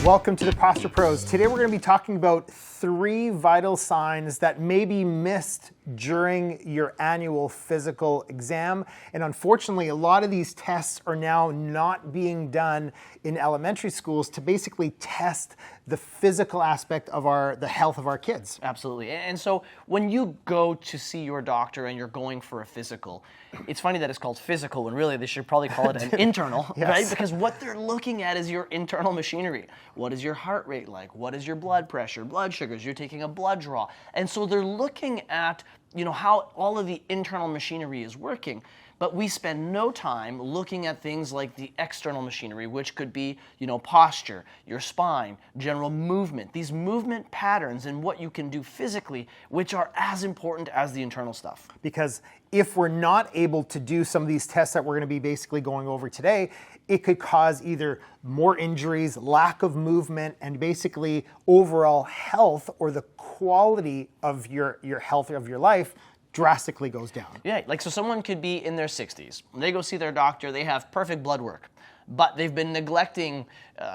Welcome to the Posture Pros. Today we're going to be talking about 3 vital signs that may be missed during your annual physical exam. And unfortunately, a lot of these tests are now not being done in elementary schools to basically test the physical aspect of the health of our kids. Absolutely. And so when you go to see your doctor and you're going for a physical, it's funny that it's called physical when really they should probably call it an internal, Yes. right? Because what they're looking at is your internal machinery. What is your heart rate like? What is your blood pressure, blood sugars? You're taking a blood draw. And so they're looking at, how all of the internal machinery is working. But we spend no time looking at things like the external machinery, which could be, posture, your spine, general movement, these movement patterns and what you can do physically, which are as important as the internal stuff. Because if we're not able to do some of these tests that we're going to be basically going over today, it could cause either more injuries, lack of movement, and basically overall health or the quality of your health of your life drastically goes down. Yeah, so someone could be in their 60s. They go see their doctor, they have perfect blood work, but they've been neglecting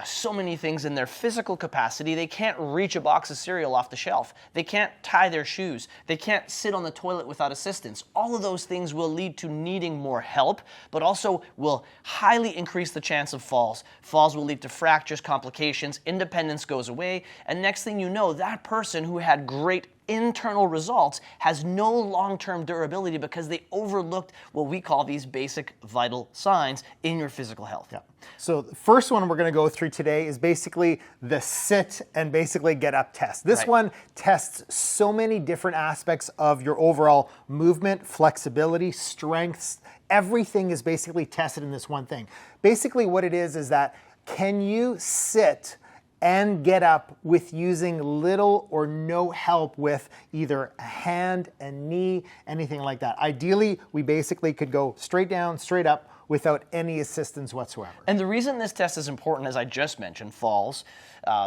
so many things in their physical capacity. They can't reach a box of cereal off the shelf. They can't tie their shoes. They can't sit on the toilet without assistance. All of those things will lead to needing more help, but also will highly increase the chance of falls. Falls will lead to fractures, complications, independence goes away, and next thing you know, that person who had great internal results has no long-term durability because they overlooked what we call these basic vital signs in your physical health. Yeah. So the first one we're going to go through today is basically the sit and basically get up test. This one tests so many different aspects of your overall movement, flexibility, strengths. Everything is basically tested in this one thing. Basically what it is that can you sit and get up with using little or no help with either a hand, a knee, anything like that. Ideally, we basically could go straight down, straight up without any assistance whatsoever. And the reason this test is important, as I just mentioned, falls,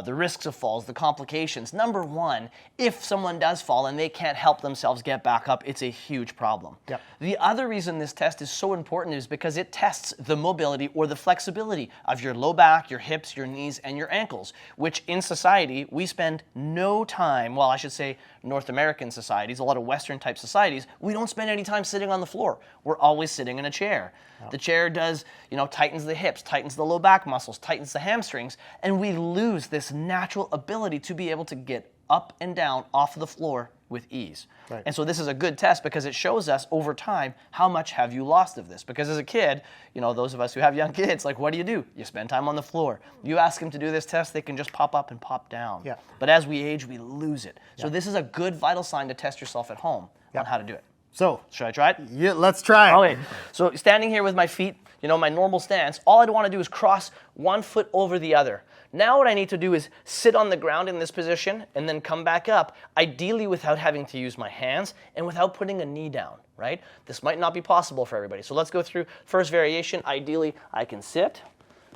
the risks of falls, the complications. Number one, if someone does fall and they can't help themselves get back up, it's a huge problem. Yep. The other reason this test is so important is because it tests the mobility or the flexibility of your low back, your hips, your knees, and your ankles, which in society, we spend no time, well, I should say North American societies, a lot of Western type societies, we don't spend any time sitting on the floor. We're always sitting in a chair. Yep. The chair does, tightens the hips, tightens the low back muscles, tightens the hamstrings, and we lose this natural ability to be able to get up and down off of the floor with ease. Right. And so this is a good test because it shows us over time how much have you lost of this. Because as a kid, those of us who have young kids, what do? You spend time on the floor. You ask them to do this test, they can just pop up and pop down. Yeah. But as we age, we lose it. So this is a good vital sign to test yourself at home on how to do it. So, should I try it? Yeah, let's try it. Okay, so standing here with my feet, my normal stance, all I'd want to do is cross one foot over the other. Now what I need to do is sit on the ground in this position and then come back up, ideally without having to use my hands and without putting a knee down, right? This might not be possible for everybody. So let's go through first variation. Ideally, I can sit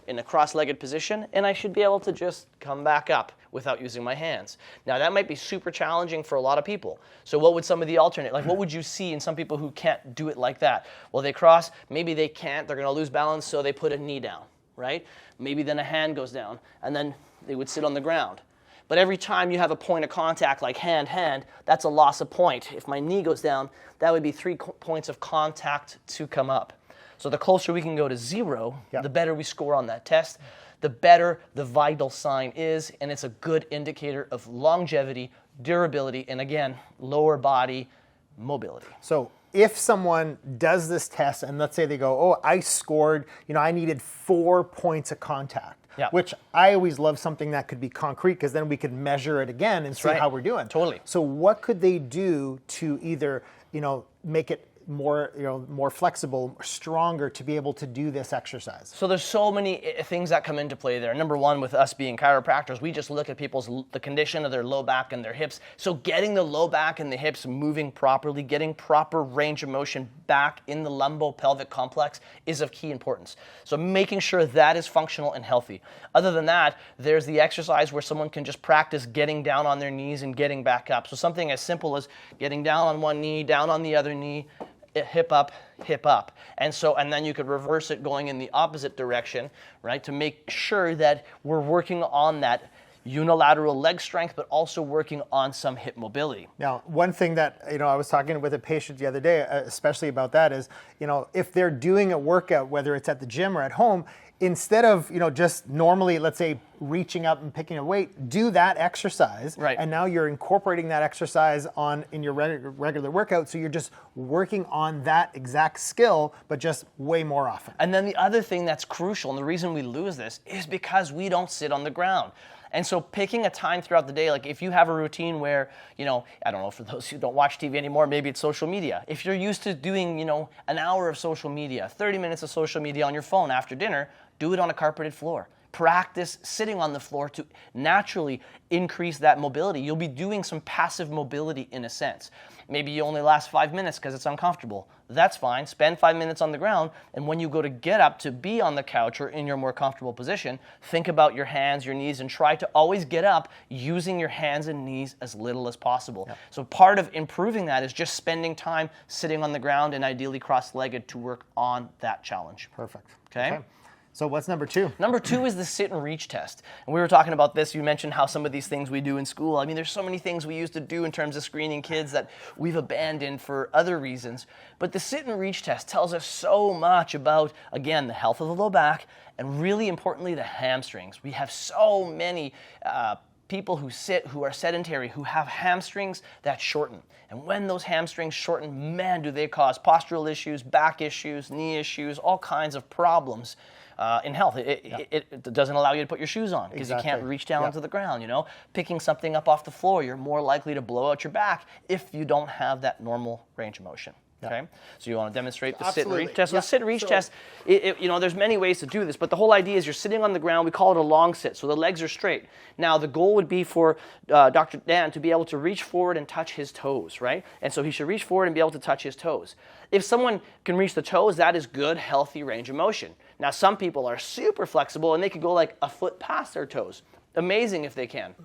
in a cross-legged position and I should be able to just come back up without using my hands. Now that might be super challenging for a lot of people. So what would some of the alternate, what would you see in some people who can't do it like that? Well, they cross, maybe they can't, they're gonna lose balance, so they put a knee down, right? Maybe then a hand goes down, and then they would sit on the ground. But every time you have a point of contact like hand, that's a loss of point. If my knee goes down, that would be 3 points of contact to come up. So the closer we can go to 0, the better we score on that test, the better the vital sign is, and it's a good indicator of longevity, durability, and again, lower body mobility. So if someone does this test and let's say they go, oh, I scored, I needed 4 points of contact, which I always love something that could be concrete because then we could measure it again and see how we're doing. Totally. So what could they do to either, make it more flexible, stronger to be able to do this exercise? So there's so many things that come into play there. Number one, with us being chiropractors, we just look at the condition of their low back and their hips. So getting the low back and the hips moving properly, getting proper range of motion back in the lumbo-pelvic complex is of key importance. So making sure that is functional and healthy. Other than that, there's the exercise where someone can just practice getting down on their knees and getting back up. So something as simple as getting down on one knee, down on the other knee, hip up, hip up. And then you could reverse it going in the opposite direction, right? To make sure that we're working on that unilateral leg strength, but also working on some hip mobility. Now, one thing that, I was talking with a patient the other day, especially about that is, if they're doing a workout, whether it's at the gym or at home, instead of, just normally, let's say, reaching up and picking a weight, do that exercise. Right. And now you're incorporating that exercise in your regular workout. So you're just working on that exact skill, but just way more often. And then the other thing that's crucial, and the reason we lose this, is because we don't sit on the ground. And so picking a time throughout the day, like if you have a routine where, I don't know, for those who don't watch TV anymore, maybe it's social media. If you're used to doing, an hour of social media, 30 minutes of social media on your phone after dinner, do it on a carpeted floor. Practice sitting on the floor to naturally increase that mobility. You'll be doing some passive mobility in a sense. Maybe you only last 5 minutes because it's uncomfortable. That's fine. Spend 5 minutes on the ground, and when you go to get up to be on the couch or in your more comfortable position, think about your hands, your knees, and try to always get up using your hands and knees as little as possible. Yep. So part of improving that is just spending time sitting on the ground and ideally cross-legged to work on that challenge. Perfect. Okay. So what's number 2? Number 2 is the sit and reach test. And we were talking about this. You mentioned how some of these things we do in school. I mean, there's so many things we used to do in terms of screening kids that we've abandoned for other reasons. But the sit and reach test tells us so much about, again, the health of the low back and really importantly, the hamstrings. We have so many people who are sedentary, who have hamstrings that shorten. And when those hamstrings shorten, man, do they cause postural issues, back issues, knee issues, all kinds of problems. In health, it doesn't allow you to put your shoes on because you can't reach down to the ground. Picking something up off the floor, you're more likely to blow out your back if you don't have that normal range of motion. Okay, so you want to demonstrate the sit and reach test. So the sit and reach test, there's many ways to do this, but the whole idea is you're sitting on the ground. We call it a long sit, so the legs are straight. Now the goal would be for Dr. Dan to be able to reach forward and touch his toes, right? And so he should reach forward and be able to touch his toes. If someone can reach the toes, that is good, healthy range of motion. Now some people are super flexible and they could go like a foot past their toes. Amazing if they can.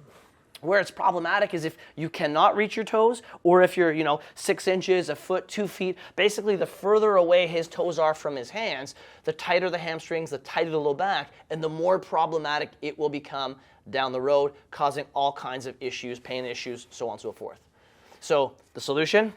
Where it's problematic is if you cannot reach your toes, or if you're, 6 inches, a foot, 2 feet. Basically, the further away his toes are from his hands, the tighter the hamstrings, the tighter the low back, and the more problematic it will become down the road, causing all kinds of issues, pain issues, so on and so forth. So the solution?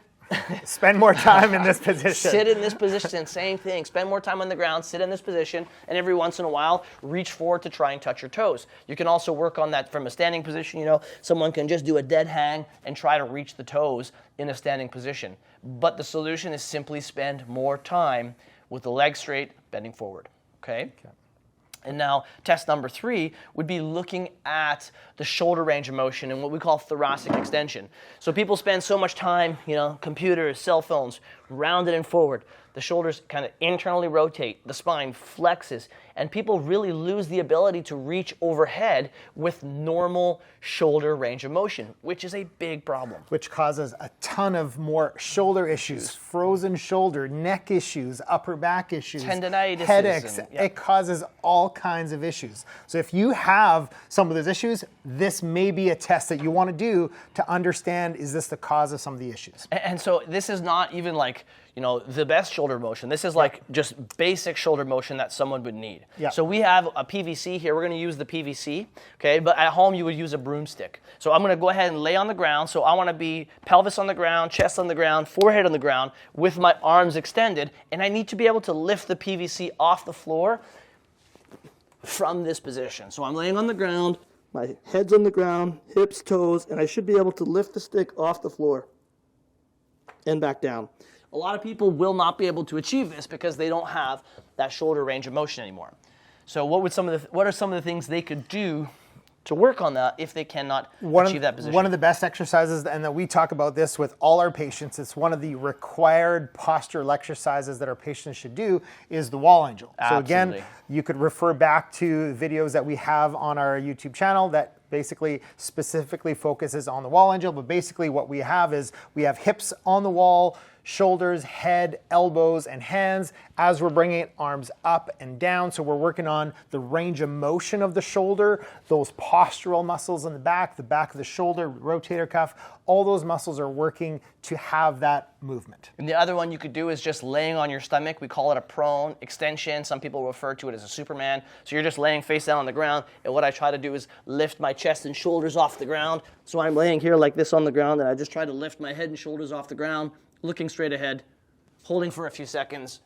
Spend more time in this position. Sit in this position, same thing. Spend more time on the ground, sit in this position, and every once in a while, reach forward to try and touch your toes. You can also work on that from a standing position. Someone can just do a dead hang and try to reach the toes in a standing position. But the solution is simply spend more time with the legs straight, bending forward. Okay? And now, test number 3 would be looking at the shoulder range of motion and what we call thoracic extension. So people spend so much time, computers, cell phones, rounded and forward. The shoulders kind of internally rotate, the spine flexes, and people really lose the ability to reach overhead with normal shoulder range of motion, which is a big problem. Which causes a ton of more shoulder issues, frozen shoulder, neck issues, upper back issues, tendinitis, headaches. It causes all kinds of issues. So if you have some of those issues, this may be a test that you want to do to understand, is this the cause of some of the issues? And so this is not even like, the best shoulder motion. This is like just basic shoulder motion that someone would need. Yeah. So we have a PVC here. We're going to use the PVC, okay? But at home, you would use a broomstick. So I'm going to go ahead and lay on the ground. So I want to be pelvis on the ground, chest on the ground, forehead on the ground with my arms extended. And I need to be able to lift the PVC off the floor from this position. So I'm laying on the ground, my head's on the ground, hips, toes, and I should be able to lift the stick off the floor and back down. A lot of people will not be able to achieve this because they don't have that shoulder range of motion anymore. So what are some of the things they could do to work on that if they cannot achieve that position? One of the best exercises, and that we talk about this with all our patients, it's one of the required postural exercises that our patients should do, is the wall angel. Absolutely. So again, you could refer back to videos that we have on our YouTube channel that basically specifically focuses on the wall angel. But basically what we have is we have hips on the wall, shoulders, head, elbows, and hands as we're bringing arms up and down. So we're working on the range of motion of the shoulder, those postural muscles in the back of the shoulder, rotator cuff, all those muscles are working to have that movement. And the other one you could do is just laying on your stomach. We call it a prone extension. Some people refer to it as a Superman. So you're just laying face down on the ground, and what I try to do is lift my chest and shoulders off the ground. So I'm laying here like this on the ground, and I just try to lift my head and shoulders off the ground, looking straight ahead, holding for a few seconds,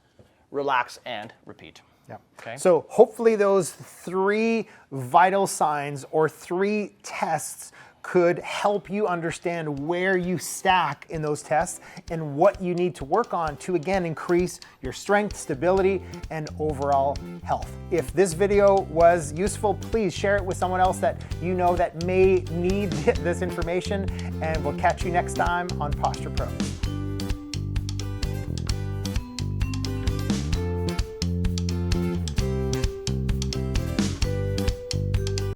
relax, and repeat. Yeah. Okay. So hopefully those 3 vital signs or 3 tests could help you understand where you stack in those tests and what you need to work on to, again, increase your strength, stability, and overall health. If this video was useful, please share it with someone else that you know that may need this information, and we'll catch you next time on Posture Pro.